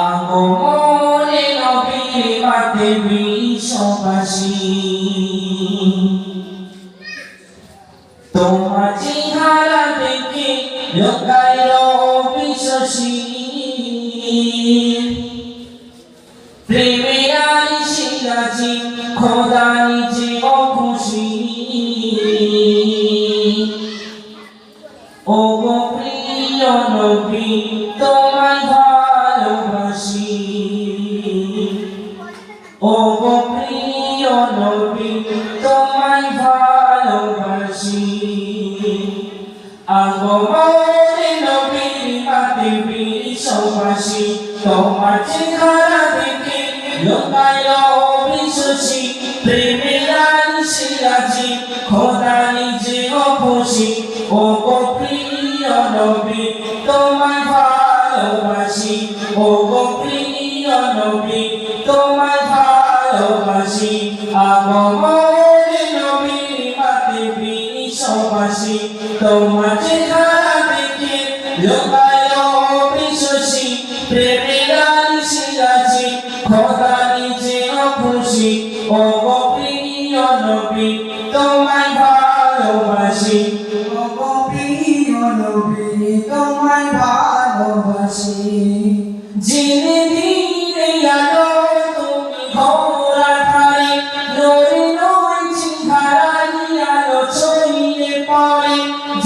আগমনে নবীর মাঠে বিশ্ববাসী তোমার চেহারা দেখে লোকাইল বিশ্বাসী প্রেমের আলিশিরাজি খোদা নিজে খুশি ও গো প্রিয় নবী তোমায় ভালোবাসি ও গো প্রিয় নবী তোমায় ভালোবাসি আগমনে নবীর মাঠে বিশ্ববাসী তোমার চেহারা দেখে লোকাইল বিশ্বাসী প্রেমের আলিশিরাজি খোদা নিজে খুশি ও গো প্রিয় নবী তোমায় ভালোবাসি ও গো প্রিয় নবী তোমায় ভালোবাসি আগমনে নবীর মাঠে বিশ্ববাসী তোমার চেহারা দেখে লোকাইল বিশ্বাসী প্রেমের আলিশিরাজি খোদা নিজে খুশি ও গো প্রিয় নবী তোমায় ভালোবাসি ও গো প্রিয় নবী তোমায় ভালোবাসি জিনে দিনে আলো তুমি ঘোরা ধারে নরে নয় চেহারাই আলো ছড়িয়ে পড়ে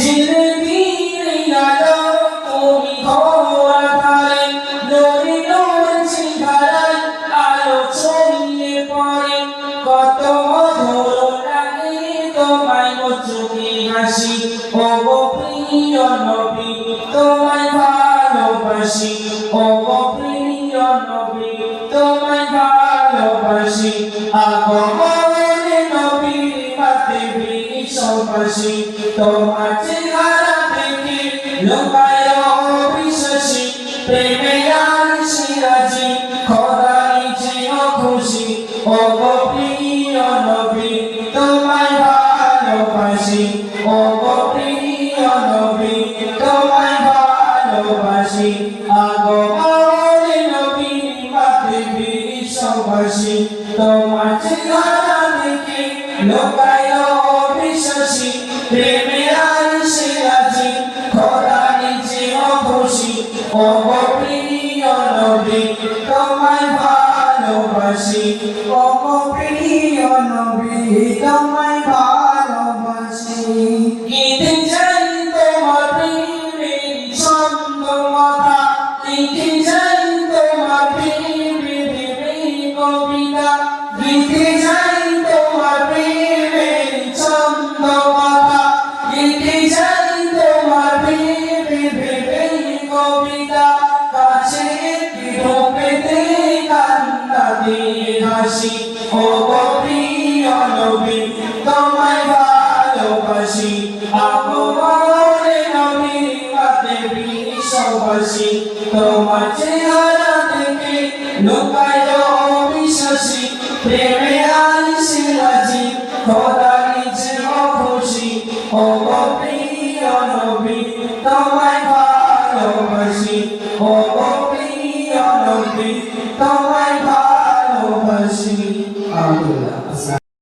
জিনে দিনে আলো তুমি ঘোরা ধারে নরে নয় চেহারাই আলো ছড়িয়ে পড়ে কত মধুর লাগে তোমায় চোখে হাসি ও গো প্রিয় নবী তোমায় ভালোবাসি ও গো প্রিয় নবী তোমায় ভালোবাসি আগমনে নবীর মাঠে বিশ্ববাসী তোমার চেহারা দেখে লোকাইল বিশ্বাসী প্রেমের আলিশিরাজি খোদা নিজে খুশি ও গো প্রিয় নবী তোমায় ভালোবাসি ও গো প্রিয় নবী তোমায় ভালোবাসি আগমনে নবীর মাঠে বিশ্ববাসী তোমার চেহারা দেখে লোকাইল বিশ্বাসী প্রেমের আলিশিরাজি খোদা নিজে খুশি ও গো প্রিয় নবী তোমায় ভালোবাসি ও গো প্রিয় নবী তোমায় ভালোবাসি গীতে যাই তোমার প্রেমের ছন্দ কথা লিখে যাই তোমার প্রেমের কবিতা গীতে যাই তোমার প্রেমের ছন্দ কথা লিখে যাই তোমার প্রেমের কবিতা কাছে পেতে কান্না দিয়ে হাসি ও গো প্রিয় নবী তোমায় ভালোবাসি আগমনে নবীর মাঠে বিশ্ববাসী তোমার চেহারা দেখে লোকাইল বিশ্বাসী প্রেমের আলিশিরাজি খোদা নিজে খুশি ও গো প্রিয় নবী তোমায় ভালোবাসি